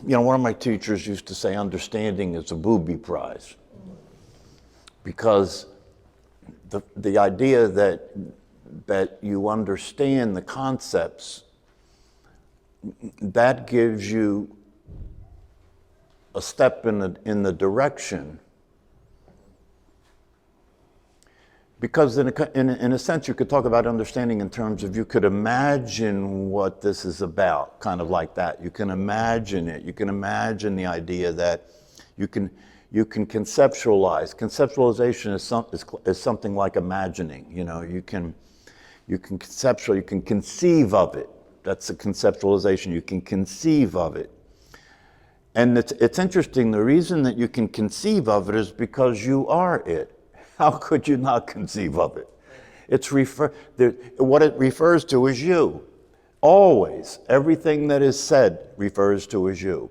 one of my teachers used to say understanding is a booby prize, because the idea that you understand the concepts, that gives you a step in the direction. Because in a sense, you could talk about understanding in terms of you could imagine what this is about, kind of like that. You can imagine it. You can imagine the idea that you can conceptualize. Conceptualization is something like imagining. You can conceive of it. That's a conceptualization. You can conceive of it. And it's interesting. The reason that you can conceive of it is because you are it. How could you not conceive of it? What it refers to is you. Always. Everything that is said refers to as you.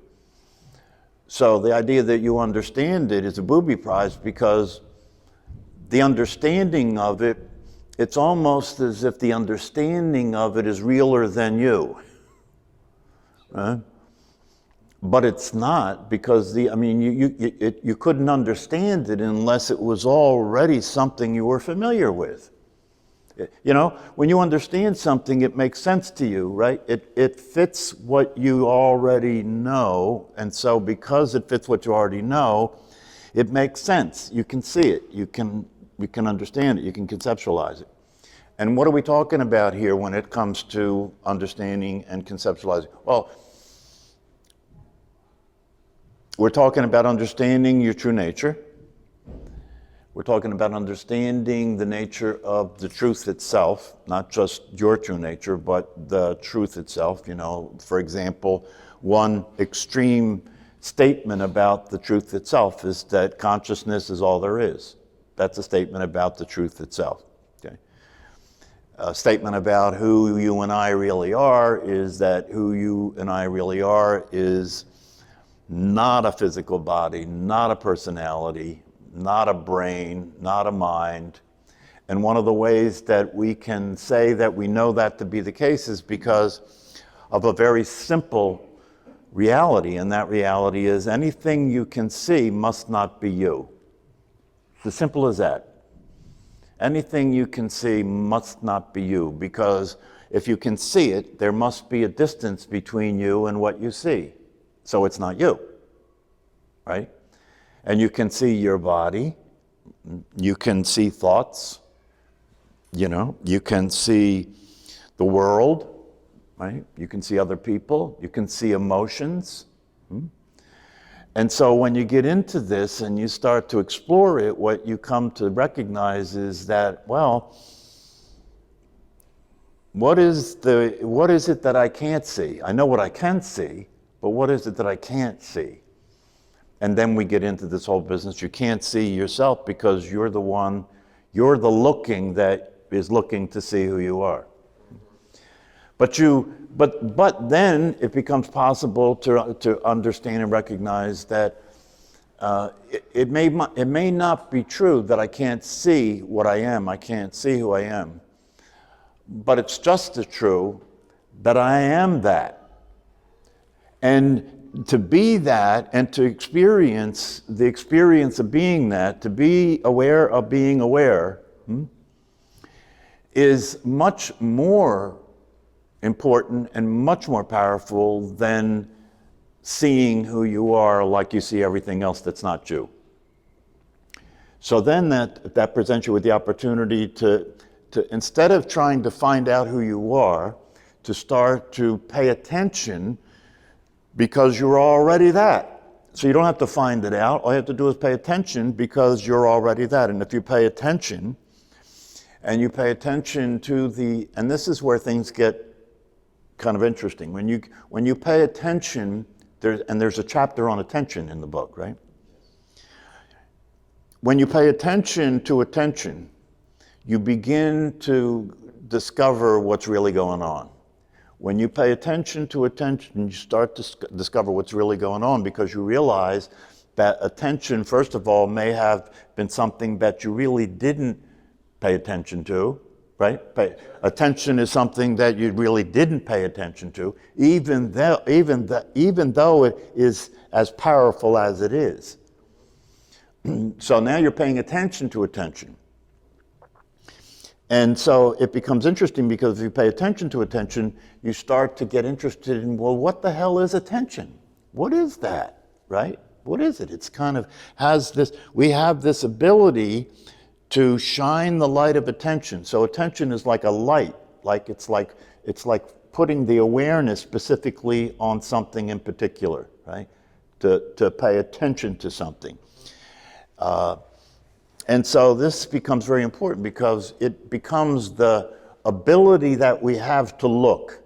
So the idea that you understand it is a booby prize, because the understanding of it, it's almost as if the understanding of it is realer than you. Right? But it's not, because you couldn't understand it unless it was already something you were familiar with. When you understand something, it makes sense to you, right? It fits what you already know, and so because it fits what you already know, it makes sense. You can see it. You can understand it. You can conceptualize it. And what are we talking about here when it comes to understanding and conceptualizing? Well, we're talking about understanding your true nature. We're talking about understanding the nature of the truth itself, not just your true nature, but the truth itself. For example, one extreme statement about the truth itself is that consciousness is all there is. That's a statement about the truth itself. Okay? A statement about who you and I really are is that who you and I really are is not a physical body, not a personality, not a brain, not a mind. And one of the ways that we can say that we know that to be the case is because of a very simple reality, and that reality is anything you can see must not be you. It's as simple as that. Anything you can see must not be you, because if you can see it, there must be a distance between you and what you see. So it's not you, right? And you can see your body, you can see thoughts, you can see the world, right? You can see other people, you can see emotions. And so when you get into this and you start to explore it, what you come to recognize is that, well, what is it that I can't see? I know what I can see, but what is it that I can't see? And then we get into this whole business. You can't see yourself because you're the looking that is looking to see who you are. But then it becomes possible to understand and recognize that it may not be true that I can't see what I am. I can't see who I am. But it's just as true that I am that. And to be that and to experience the experience of being that, to be aware of being aware, is much more important and much more powerful than seeing who you are like you see everything else that's not you. So then that presents you with the opportunity to instead of trying to find out who you are, to start to pay attention, because you're already that. So you don't have to find it out. All you have to do is pay attention, because you're already that. And if you pay attention, and you pay attention to and this is where things get kind of interesting. When you pay attention, there's a chapter on attention in the book, right? When you pay attention to attention, you begin to discover what's really going on. When you pay attention to attention, you start to discover what's really going on, because you realize that attention, first of all, may have been something that you really didn't pay attention to, right? Attention is something that you really didn't pay attention to, even though it is as powerful as it is. So now you're paying attention to attention. And so it becomes interesting because if you pay attention to attention, you start to get interested in, well, what the hell is attention? What is that, right? What is it? It's kind of we have this ability to shine the light of attention. So attention is like a light, it's like putting the awareness specifically on something in particular, right? To pay attention to something. And so this becomes very important because it becomes the ability that we have to look.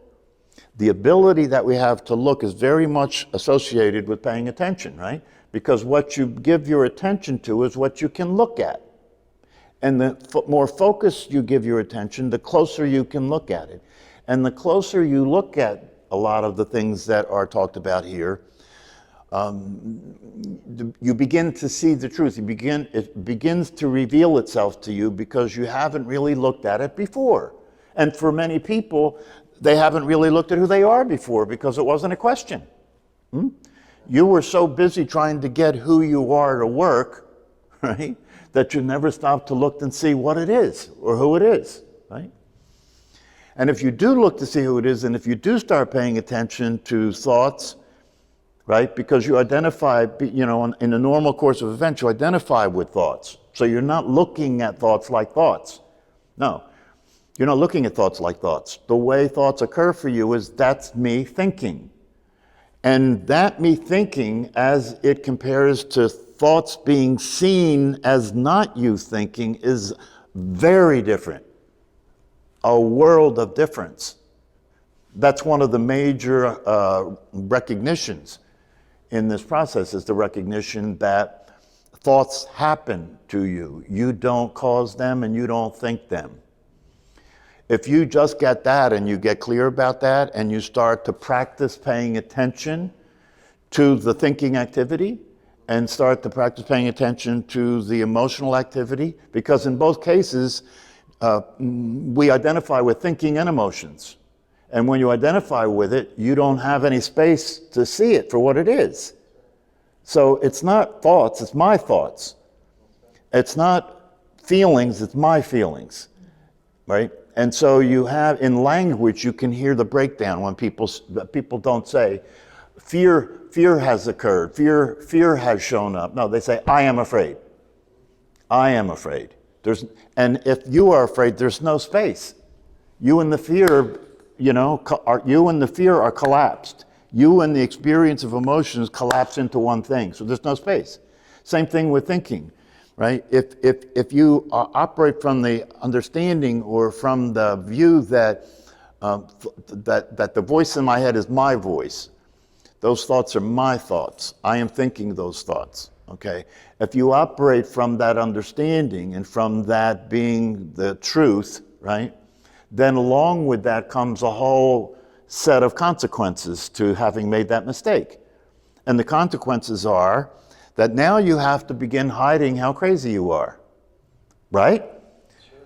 The ability that we have to look is very much associated with paying attention, right? Because what you give your attention to is what you can look at. And the more focused you give your attention, the closer you can look at it. And the closer you look at a lot of the things that are talked about here, you begin to see the truth. It begins to reveal itself to you because you haven't really looked at it before. And for many people, they haven't really looked at who they are before because it wasn't a question. You were so busy trying to get who you are to work, right, that you never stopped to look and see what it is or who it is, right? And if you do look to see who it is, and if you do start paying attention to thoughts, right, because you identify, in the normal course of events, you identify with thoughts. So you're not looking at thoughts like thoughts. No, you're not looking at thoughts like thoughts. The way thoughts occur for you is that's me thinking. And that me thinking, as it compares to thoughts being seen as not you thinking, is very different. A world of difference. That's one of the major recognitions in this process, is the recognition that thoughts happen to you. You don't cause them and you don't think them. If you just get that and you get clear about that and you start to practice paying attention to the thinking activity and start to practice paying attention to the emotional activity, because in both cases, we identify with thinking and emotions. And when you identify with it, you don't have any space to see it for what it is. So it's not thoughts, it's my thoughts. It's not feelings, it's my feelings, right? And so you have, in language, you can hear the breakdown when people don't say, fear has occurred, fear has shown up. No, they say, I am afraid. I am afraid. And if you are afraid, there's no space. You and the fear, you and the fear are collapsed. You and the experience of emotions collapse into one thing. So there's no space. Same thing with thinking, right? If you operate from the understanding or from the view that the voice in my head is my voice, those thoughts are my thoughts. I am thinking those thoughts. Okay, if you operate from that understanding and from that being the truth, right, then along with that comes a whole set of consequences to having made that mistake. And the consequences are that now you have to begin hiding how crazy you are, right?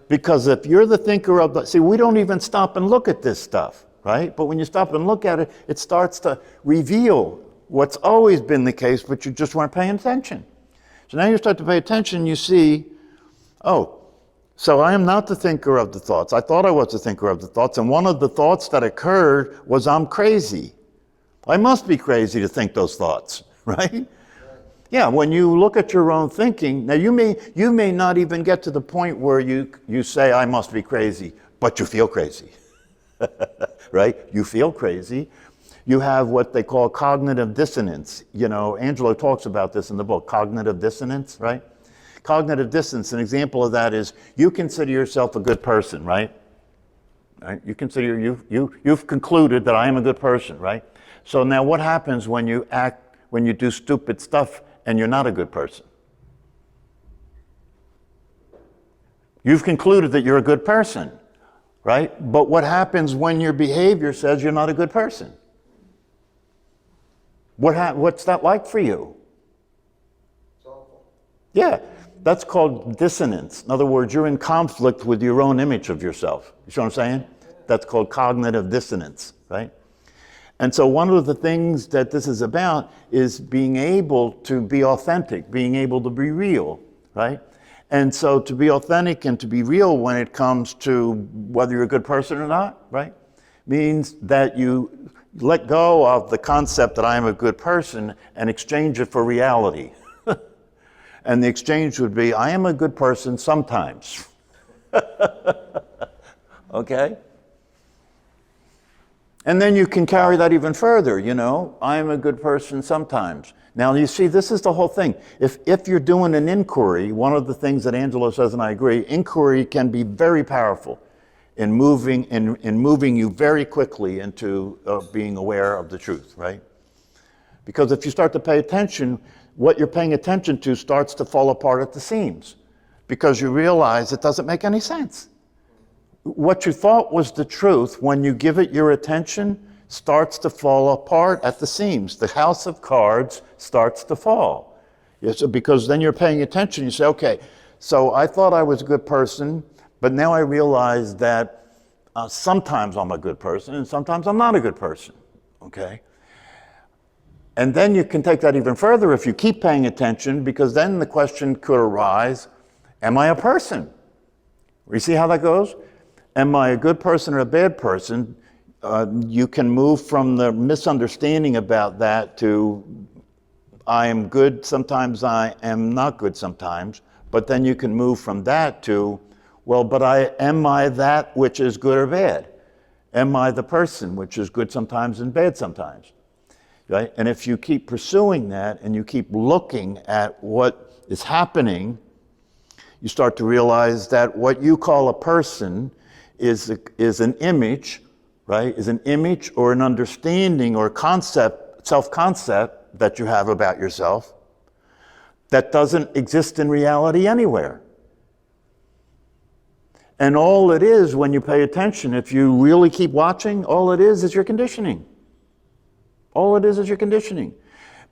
Because if you're the thinker of see, we don't even stop and look at this stuff, right? But when you stop and look at it, it starts to reveal what's always been the case, but you just weren't paying attention. So now you start to pay attention, you see, oh, so I am not the thinker of the thoughts. I thought I was the thinker of the thoughts, and one of the thoughts that occurred was I'm crazy. I must be crazy to think those thoughts, right? Yeah, when you look at your own thinking, now you may not even get to the point where you say I must be crazy, but you feel crazy, right? You feel crazy. You have what they call cognitive dissonance. Angelo talks about this in the book, cognitive dissonance, right? Cognitive dissonance, an example of that is you consider yourself a good person, right? You consider you've concluded that I am a good person, right? So now what happens when you do stupid stuff and you're not a good person? You've concluded that you're a good person, right? But what happens when your behavior says you're not a good person? What's that like for you? It's awful. Yeah. That's called dissonance. In other words, you're in conflict with your own image of yourself. You see what I'm saying? That's called cognitive dissonance, right? And so one of the things that this is about is being able to be authentic, being able to be real, right? And so to be authentic and to be real when it comes to whether you're a good person or not, right? Means that you let go of the concept that I am a good person and exchange it for reality. And the exchange would be, I am a good person sometimes. Okay? And then you can carry that even further, you know, I am a good person sometimes. Now you see, this is the whole thing. If you're doing an inquiry, one of the things that Angelo says, and I agree, inquiry can be very powerful in moving you very quickly into being aware of the truth, right? Because if you start to pay attention, what you're paying attention to starts to fall apart at the seams because you realize it doesn't make any sense. What you thought was the truth, when you give it your attention, starts to fall apart at the seams. The house of cards starts to fall. Yes, because then you're paying attention. You say, okay, so I thought I was a good person, but now I realize that sometimes I'm a good person and sometimes I'm not a good person, okay? And then you can take that even further if you keep paying attention, because then the question could arise, am I a person? You see how that goes? Am I a good person or a bad person? You can move from the misunderstanding about that to I am good sometimes, I am not good sometimes, but then you can move from that to, well, but am I that which is good or bad? Am I the person which is good sometimes and bad sometimes? Right? And if you keep pursuing that and you keep looking at what is happening, you start to realize that what you call a person is an image, right? Is an image or an understanding or concept, self-concept that you have about yourself that doesn't exist in reality anywhere. And all it is, when you pay attention, if you really keep watching, all it is your conditioning. All it is your conditioning.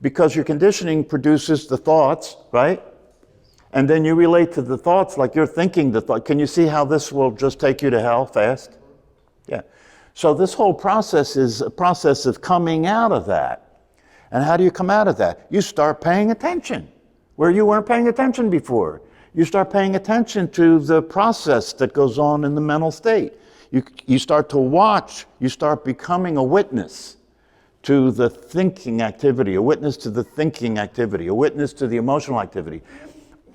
Because your conditioning produces the thoughts, right? And then you relate to the thoughts like you're thinking the thought. Can you see how this will just take you to hell fast? Yeah. So this whole process is a process of coming out of that. And how do you come out of that? You start paying attention where you weren't paying attention before. You start paying attention to the process that goes on in the mental state. You start to watch. You start becoming a witness to the thinking activity, a witness to the thinking activity, a witness to the emotional activity.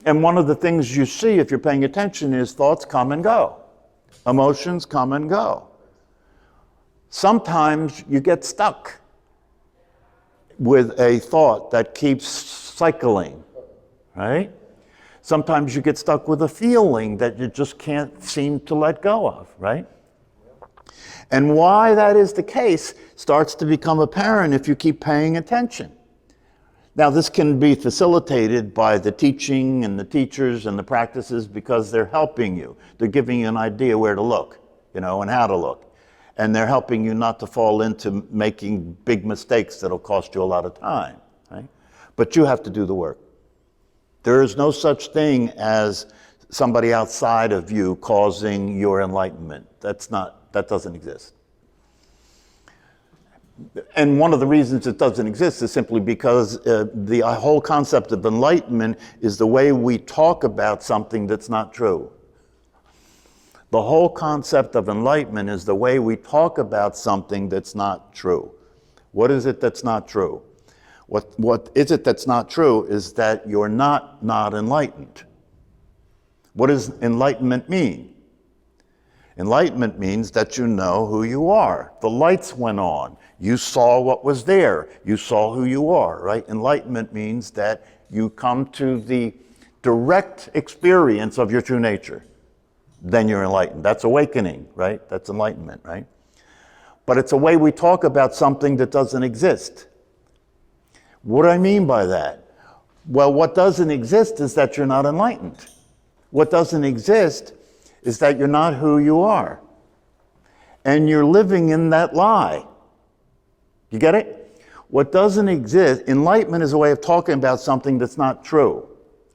And one of the things you see if you're paying attention is thoughts come and go. Emotions come and go. Sometimes you get stuck with a thought that keeps cycling, right? Sometimes you get stuck with a feeling that you just can't seem to let go of, right? And why that is the case starts to become apparent if you keep paying attention. Now, this can be facilitated by the teaching and the teachers and the practices because they're helping you. They're giving you an idea where to look, you know, and how to look. And they're helping you not to fall into making big mistakes that'll cost you a lot of time, right? But you have to do the work. There is no such thing as somebody outside of you causing your enlightenment. That doesn't exist. And one of the reasons it doesn't exist is simply because the whole concept of enlightenment is the way we talk about something that's not true. The whole concept of enlightenment is the way we talk about something that's not true. What is it that's not true? What is it that's not true is that you're not enlightened. What does enlightenment mean? Enlightenment means that you know who you are. The lights went on. You saw what was there. You saw who you are, right? Enlightenment means that you come to the direct experience of your true nature. Then you're enlightened. That's awakening, right? That's enlightenment, right? But it's a way we talk about something that doesn't exist. What do I mean by that? Well, what doesn't exist is that you're not enlightened. What doesn't exist is that you're not who you are. And you're living in that lie. You get it? What doesn't exist, enlightenment is a way of talking about something that's not true,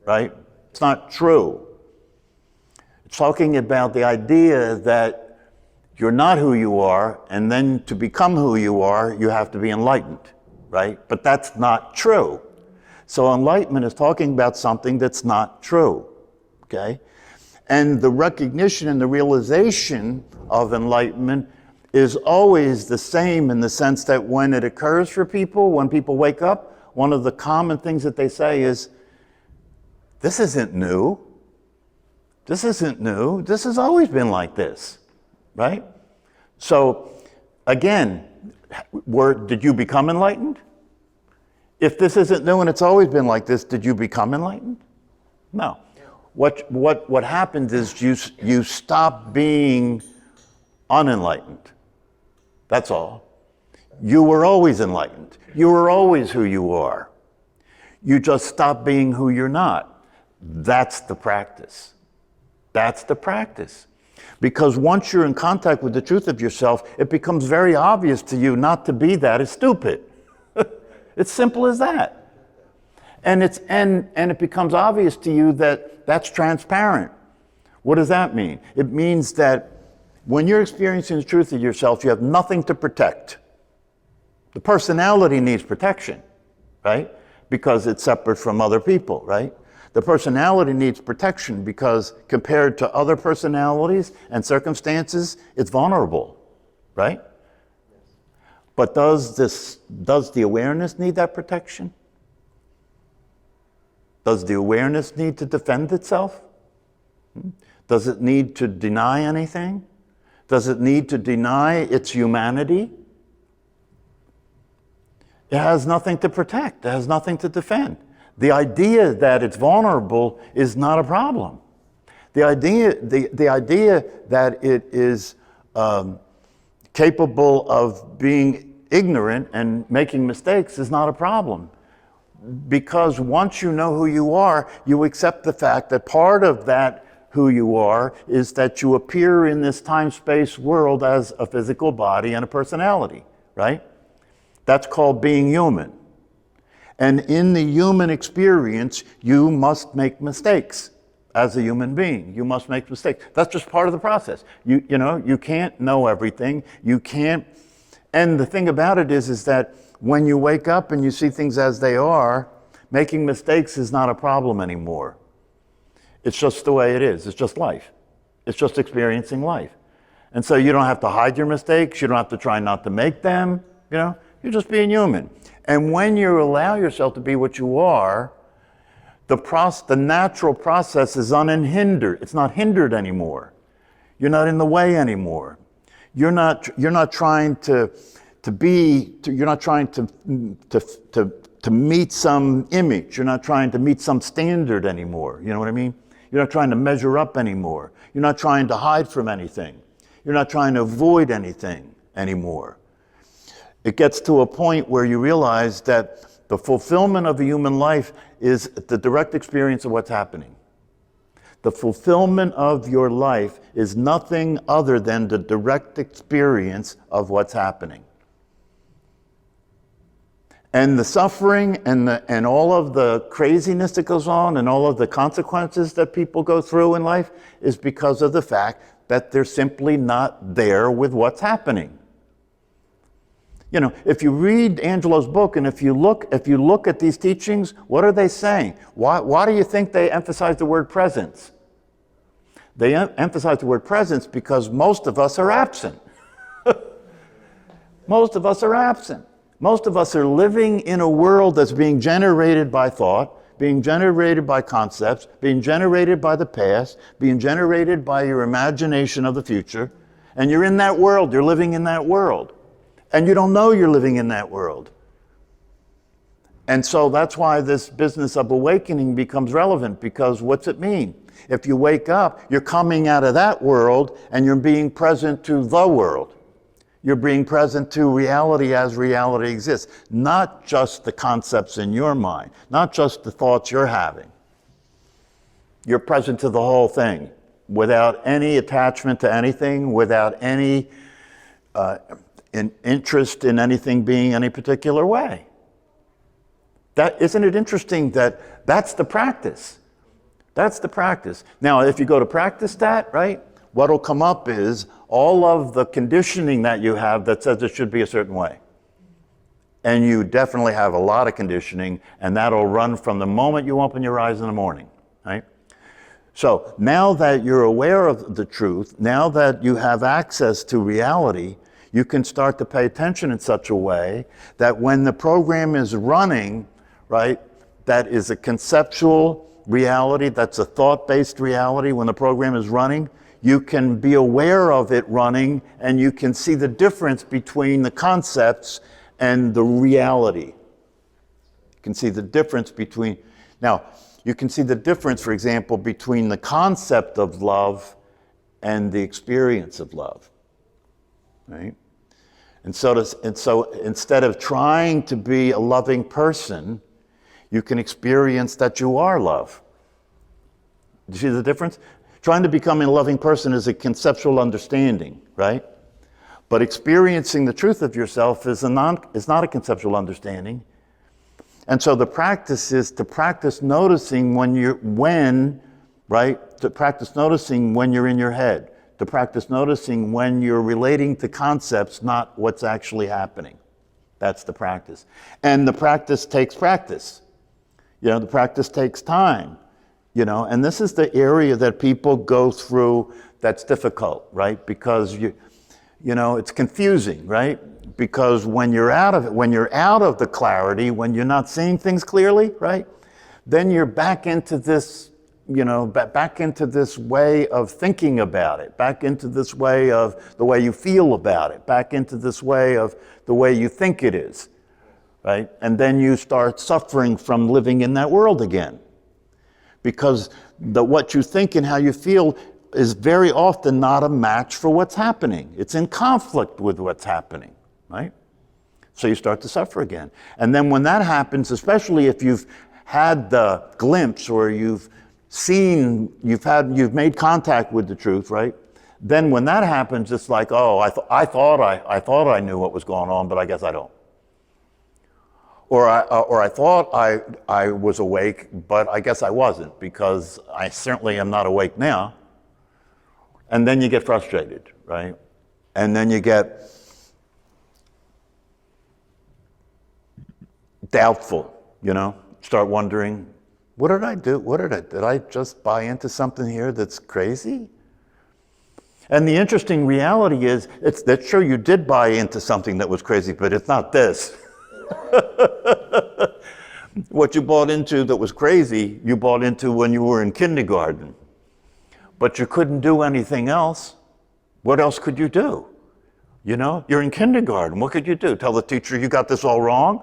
right? It's not true. It's talking about the idea that you're not who you are, and then to become who you are, you have to be enlightened, right? But that's not true. So enlightenment is talking about something that's not true, okay? And the recognition and the realization of enlightenment is always the same in the sense that when it occurs for people, when people wake up, one of the common things that they say is, this isn't new. This isn't new. This has always been like this, right? So again, did you become enlightened? If this isn't new and it's always been like this, did you become enlightened? No. What happens is you stop being unenlightened. That's all. You were always enlightened. You were always who you are. You just stop being who you're not. That's the practice. That's the practice. Because once you're in contact with the truth of yourself, it becomes very obvious to you not to be that is stupid. It's simple as that. And it becomes obvious to you that that's transparent. What does that mean? It means that when you're experiencing the truth of yourself, you have nothing to protect. The personality needs protection, right? Because it's separate from other people, right? The personality needs protection because compared to other personalities and circumstances, it's vulnerable, right? But does the awareness need that protection? Does the awareness need to defend itself? Does it need to deny anything? Does it need to deny its humanity? It has nothing to protect. It has nothing to defend. The idea that it's vulnerable is not a problem. The idea that it is capable of being ignorant and making mistakes is not a problem. Because once you know who you are, you accept the fact that part of that who you are is that you appear in this time-space world as a physical body and a personality, right? That's called being human. And in the human experience, you must make mistakes. As a human being, you must make mistakes. That's just part of the process. You can't know everything. You can't. And the thing about it is that when you wake up and you see things as they are, making mistakes is not a problem anymore. It's just the way it is. It's just life. It's just experiencing life. And so you don't have to hide your mistakes. You don't have to try not to make them. You're just being human. And when you allow yourself to be what you are, the natural process is unhindered. It's not hindered anymore. You're not in the way anymore. You're not trying to meet some image. You're not trying to meet some standard anymore. You know what I mean? You're not trying to measure up anymore. You're not trying to hide from anything. You're not trying to avoid anything anymore. It gets to a point where you realize that the fulfillment of a human life is the direct experience of what's happening. The fulfillment of your life is nothing other than the direct experience of what's happening. And the suffering and all of the craziness that goes on and all of the consequences that people go through in life is because of the fact that they're simply not there with what's happening. If you read Angelo's book and if you look at these teachings, what are they saying? Why do you think they emphasize the word presence? They emphasize the word presence because most of us are absent. Most of us are absent. Most of us are living in a world that's being generated by thought, being generated by concepts, being generated by the past, being generated by your imagination of the future. And you're in that world. You're living in that world. And you don't know you're living in that world. And so that's why this business of awakening becomes relevant, because what's it mean? If you wake up, you're coming out of that world and you're being present to the world. You're being present to reality as reality exists, not just the concepts in your mind, not just the thoughts you're having. You're present to the whole thing without any attachment to anything, without any interest in anything being any particular way. Isn't it interesting that that's the practice? That's the practice. Now, if you go to practice that, right, what'll come up is all of the conditioning that you have that says it should be a certain way. And you definitely have a lot of conditioning, and that'll run from the moment you open your eyes in the morning, right? So now that you're aware of the truth, now that you have access to reality, you can start to pay attention in such a way that when the program is running, right, that is a conceptual reality, that's a thought-based reality. When the program is running, you can be aware of it running, and you can see the difference between the concepts and the reality. You can see the difference between, now, you can see the difference, for example, between the concept of love and the experience of love, right? And so instead of trying to be a loving person, you can experience that you are love. Do you see the difference? Trying to become a loving person is a conceptual understanding, right? But experiencing the truth of yourself is not a conceptual understanding. And so the practice is to practice noticing to practice noticing when you're in your head, to practice noticing when you're relating to concepts, not what's actually happening. That's the practice. And the practice takes practice. The practice takes time, and this is the area that people go through that's difficult, right? Because it's confusing, right? Because when you're out of it, when you're out of the clarity, when you're not seeing things clearly, right? Then you're back into this, back into this way of thinking about it, back into this way of the way you feel about it, back into this way of the way you think it is, right? And then you start suffering from living in that world again. Because what you think and how you feel is very often not a match for what's happening. It's in conflict with what's happening, right? So you start to suffer again. And then when that happens, especially if you've had the glimpse or you've made contact with the truth, right? Then when that happens, it's like, oh, I thought I knew what was going on, but I guess I don't. Or I thought I was awake, but I guess I wasn't, because I certainly am not awake now. And then you get frustrated, right? And then you get doubtful, start wondering, what did I do? Did I just buy into something here that's crazy? And the interesting reality is, that's true, you did buy into something that was crazy, but it's not this. What you bought into that was crazy, you bought into when you were in kindergarten. But you couldn't do anything else. What else could you do? You're in kindergarten. What could you do? Tell the teacher you got this all wrong?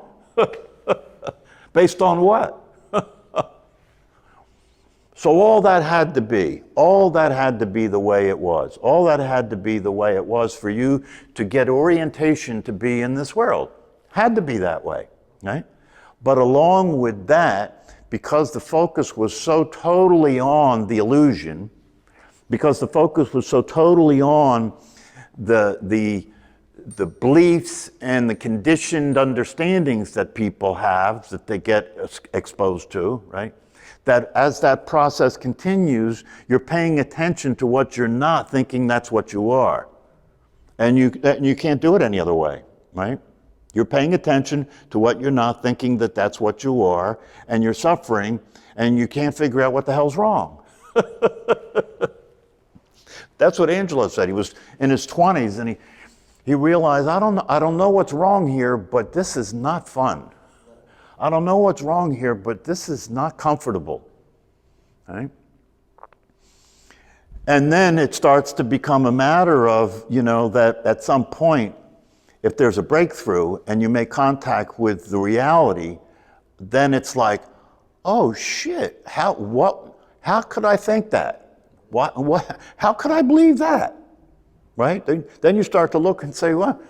Based on what? So all that had to be the way it was. All that had to be the way it was for you to get orientation to be in this world. Had to be that way, right? But along with that, because the focus was so totally on the illusion, because the focus was so totally on the beliefs and the conditioned understandings that people have, that they get exposed to, right? That as that process continues, you're paying attention to what you're not, thinking that's what you are. And you can't do it any other way, right? You're paying attention to what you're not, thinking that that's what you are, and you're suffering, and you can't figure out what the hell's wrong. That's what Angelo said. He was in his 20s, and he realized, I don't know what's wrong here, but this is not fun. I don't know what's wrong here, but this is not comfortable. Right? And then it starts to become a matter of, that at some point, if there's a breakthrough and you make contact with the reality, then it's like, oh shit, how could I think that? How could I believe that? Right? Then you start to look and say, well,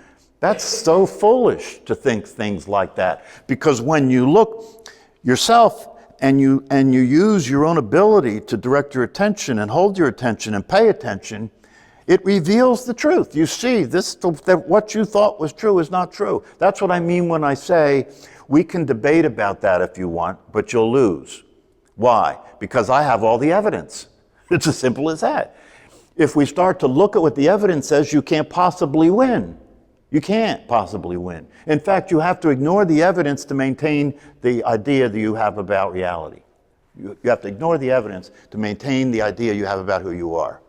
that's so foolish to think things like that. Because when you look yourself and you use your own ability to direct your attention and hold your attention and pay attention, it reveals the truth. You see, that what you thought was true is not true. That's what I mean when I say we can debate about that if you want, but you'll lose. Why? Because I have all the evidence. It's as simple as that. If we start to look at what the evidence says, you can't possibly win. You can't possibly win. In fact, you have to ignore the evidence to maintain the idea that you have about reality. You have to ignore the evidence to maintain the idea you have about who you are.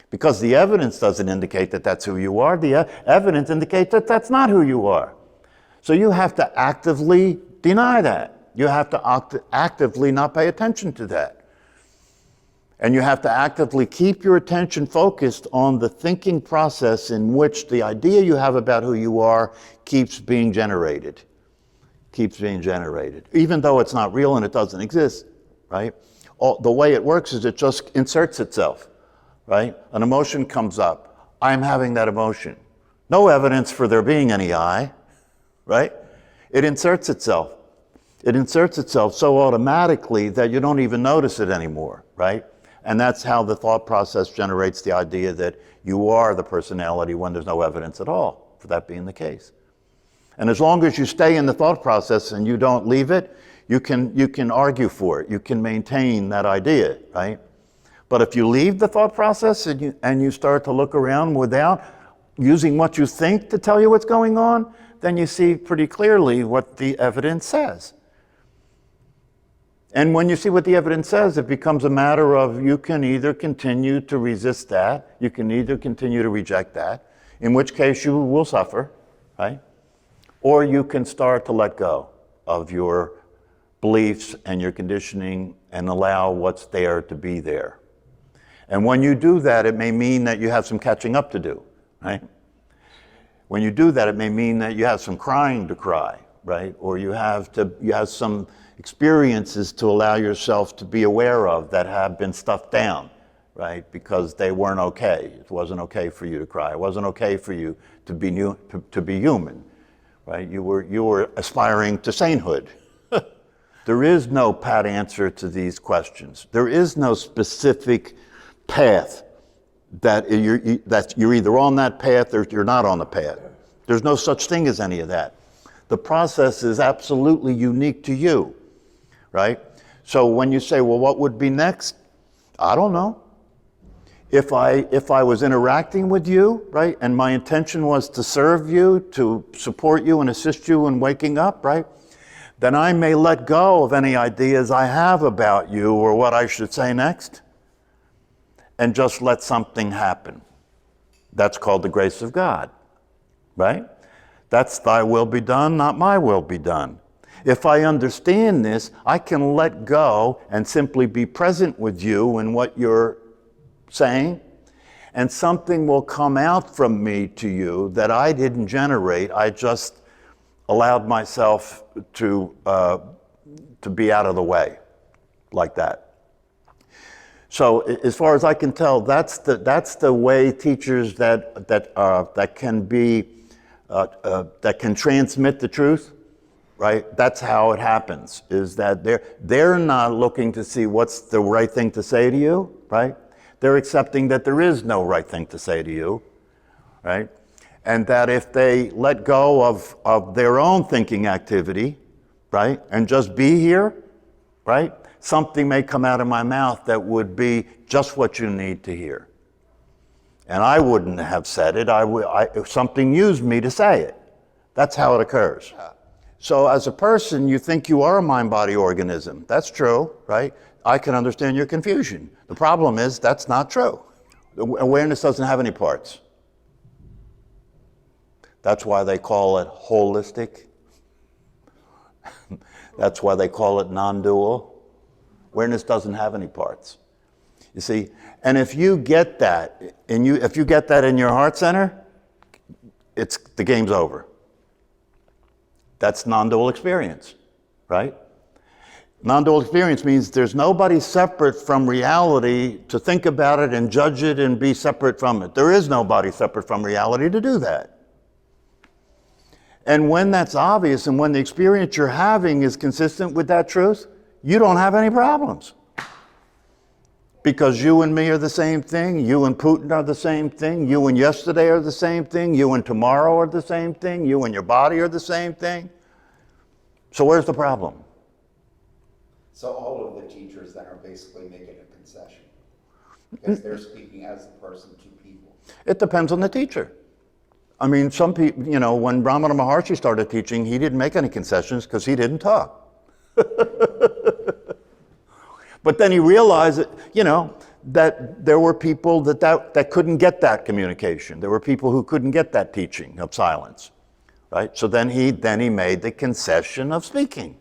Because the evidence doesn't indicate that that's who you are. The evidence indicates that that's not who you are. So you have to actively deny that. You have to actively not pay attention to that. And you have to actively keep your attention focused on the thinking process in which the idea you have about who you are keeps being generated. Keeps being generated. Even though it's not real and it doesn't exist, right? The way it works is it just inserts itself, right? An emotion comes up. I'm having that emotion. No evidence for there being any I, right? It inserts itself. It inserts itself so automatically that you don't even notice it anymore, right? And that's how the thought process generates the idea that you are the personality when there's no evidence at all for that being the case. And as long as you stay in the thought process and you don't leave it, you can argue for it. You can maintain that idea, right? But if you leave the thought process and you start to look around without using what you think to tell you what's going on, then you see pretty clearly what the evidence says. And when you see what the evidence says, it becomes a matter of you can either continue to resist that, you can either continue to reject that, in which case you will suffer, right? Or you can start to let go of your beliefs and your conditioning and allow what's there to be there. And when you do that, it may mean that you have some catching up to do, right? When you do that, it may mean that you have some crying to cry, right? Or you have some experiences to allow yourself to be aware of that have been stuffed down, right? Because they weren't okay. It wasn't okay for you to cry. It wasn't okay for you to be human, right? You were aspiring to sainthood. There is no pat answer to these questions. There is no specific path that you're either on that path or you're not on the path. There's no such thing as any of that. The process is absolutely unique to you. Right? So when you say, well, what would be next? I don't know. If I was interacting with you, right, and my intention was to serve you, to support you and assist you in waking up, right, then I may let go of any ideas I have about you or what I should say next and just let something happen. That's called the grace of God, right? That's thy will be done, not my will be done. If I understand this, I can let go and simply be present with you in what you're saying, and something will come out from me to you that I didn't generate. I just allowed myself to be out of the way, like that. So as far as I can tell, that's the way teachers that can transmit the truth. Right? That's how it happens, is that they're not looking to see what's the right thing to say to you, right? They're accepting that there is no right thing to say to you, right? And that if they let go of their own thinking activity, right, and just be here, right, something may come out of my mouth that would be just what you need to hear. And I wouldn't have said it, something used me to say it. That's how it occurs. So as a person, you think you are a mind-body organism. That's true, right? I can understand your confusion. The problem is that's not true. Awareness doesn't have any parts. That's why they call it holistic. That's why they call it non-dual. Awareness doesn't have any parts. You see, and if you get that, if you get that in your heart center, the game's over. That's non-dual experience, right? Non-dual experience means there's nobody separate from reality to think about it and judge it and be separate from it. There is nobody separate from reality to do that. And when that's obvious and when the experience you're having is consistent with that truth, you don't have any problems. Because you and me are the same thing, you and Putin are the same thing, you and yesterday are the same thing, you and tomorrow are the same thing, you and your body are the same thing. So where's the problem? So all of the teachers then are basically making a concession because they're speaking as a person to people. It depends on the teacher. I mean, some people, when Ramana Maharshi started teaching, he didn't make any concessions because he didn't talk. But then he realized that, that there were people that couldn't get that communication. There were people who couldn't get that teaching of silence, right? So then he made the concession of speaking.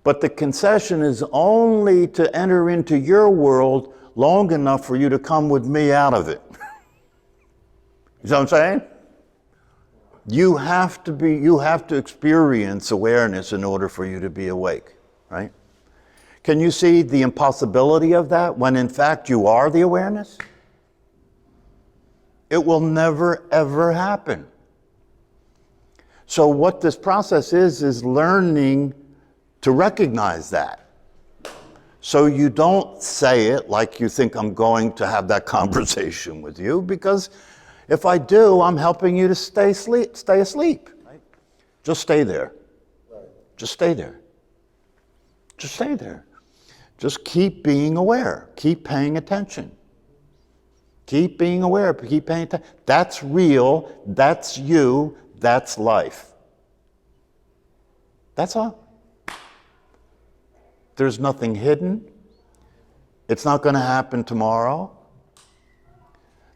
But the concession is only to enter into your world long enough for you to come with me out of it. You know what I'm saying? You have to experience awareness in order for you to be awake, right? Can you see the impossibility of that when in fact you are the awareness? It will never ever happen. So what this process is learning to recognize that. So you don't say it like you think I'm going to have that conversation with you, because if I do, I'm helping you to stay asleep. Right? Just stay there. Right. Just stay there. Just stay there. Just keep being aware. Keep paying attention. Keep being aware. Keep paying attention. That's real. That's you. That's life. That's all. There's nothing hidden. It's not going to happen tomorrow.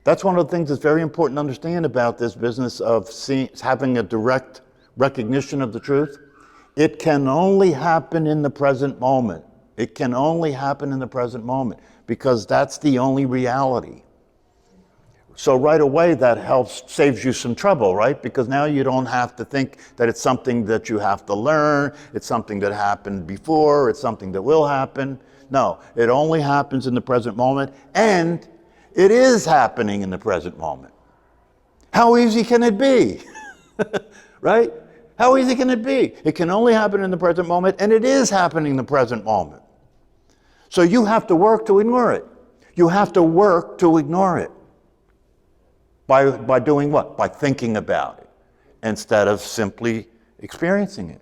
That's one of the things that's very important to understand about this business of having a direct recognition of the truth. It can only happen in the present moment. It can only happen in the present moment because that's the only reality. So right away that saves you some trouble, right? Because now you don't have to think that it's something that you have to learn, it's something that happened before, it's something that will happen. No, it only happens in the present moment, and it is happening in the present moment. How easy can it be? Right? How easy can it be? It can only happen in the present moment, and it is happening in the present moment. So you have to work to ignore it. You have to work to ignore it. By doing what? By thinking about it instead of simply experiencing it.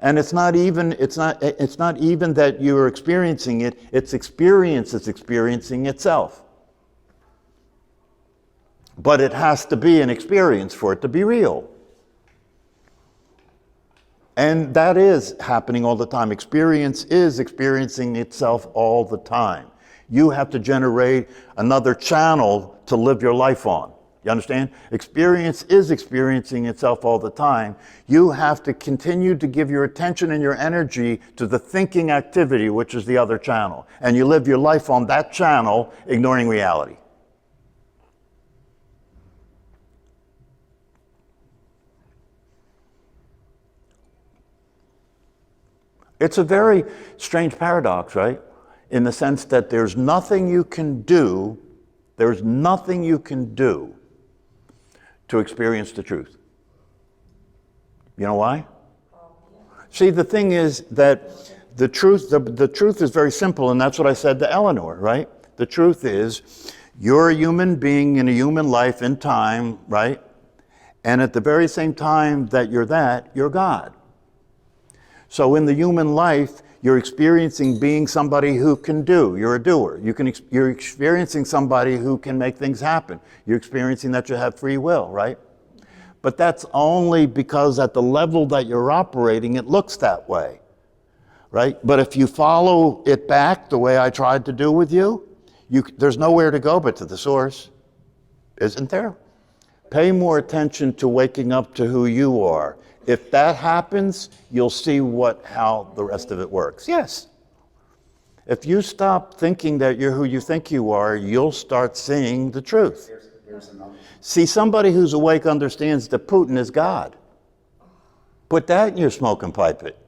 And it's not even that you're experiencing it, it's experience that's experiencing itself. But it has to be an experience for it to be real. And that is happening all the time. Experience is experiencing itself all the time. You have to generate another channel to live your life on. You understand? Experience is experiencing itself all the time. You have to continue to give your attention and your energy to the thinking activity, which is the other channel. And you live your life on that channel, ignoring reality. It's a very strange paradox, right? In the sense that there's nothing you can do to experience the truth. You know why? See, the thing is that the truth is very simple, and that's what I said to Eleanor, right? The truth is, you're a human being in a human life in time, right? And at the very same time that you're God. So in the human life, you're experiencing being somebody who can do. You're a doer. You're experiencing somebody who can make things happen. You're experiencing that you have free will, right? But that's only because at the level that you're operating, it looks that way, right? But if you follow it back the way I tried to do with you, there's nowhere to go but to the source, isn't there? Pay more attention to waking up to who you are. If that happens, you'll see how the rest of it works. Yes. If you stop thinking that you're who you think you are, you'll start seeing the truth. There's another. See, somebody who's awake understands that Putin is God. Put that in your smoke and pipe it.